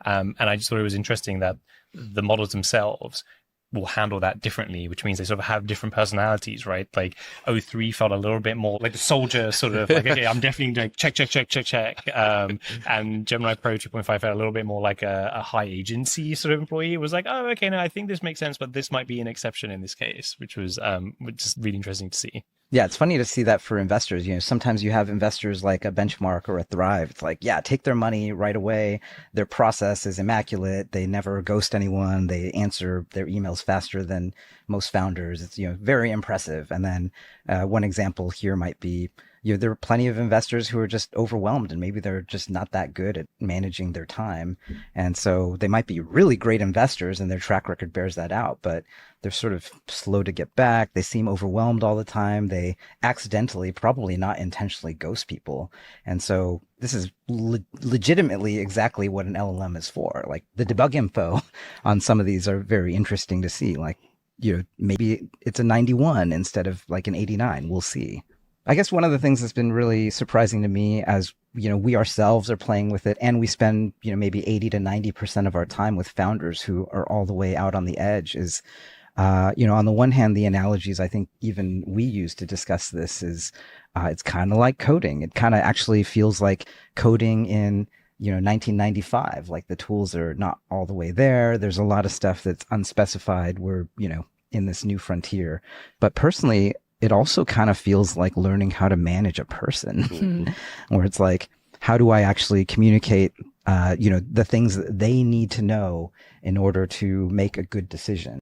And I just thought it was interesting that the models themselves will handle that differently, which means they sort of have different personalities, right? Like O3 felt a little bit more like the soldier, sort of like, okay, I'm definitely doing check. And Gemini Pro 2.5 felt a little bit more like a high agency sort of employee. It was like, oh, okay, no, I think this makes sense, but this might be an exception in this case, which was just really interesting to see. Yeah, it's funny to see that for investors. Sometimes you have investors like a Benchmark or a Thrive. It's like, yeah, take their money right away. Their process is immaculate. They never ghost anyone. They answer their emails faster than most founders. It's, very impressive. And then one example here might be, there are plenty of investors who are just overwhelmed and maybe they're just not that good at managing their time. And so they might be really great investors and their track record bears that out, but they're sort of slow to get back. They seem overwhelmed all the time. They accidentally, probably not intentionally, ghost people. And so this is legitimately exactly what an LLM is for. Like the debug info on some of these are very interesting to see. Like, maybe it's a 91 instead of like an 89. We'll see. I guess one of the things that's been really surprising to me as, we ourselves are playing with it and we spend, maybe 80 to 90% of our time with founders who are all the way out on the edge is, on the one hand, the analogies I think even we use to discuss this is, it's kind of like coding. It kind of actually feels like coding in, 1995, like the tools are not all the way there. There's a lot of stuff that's unspecified. We're, in this new frontier. But personally, it also kind of feels like learning how to manage a person, where it's like, how do I actually communicate, the things that they need to know in order to make a good decision?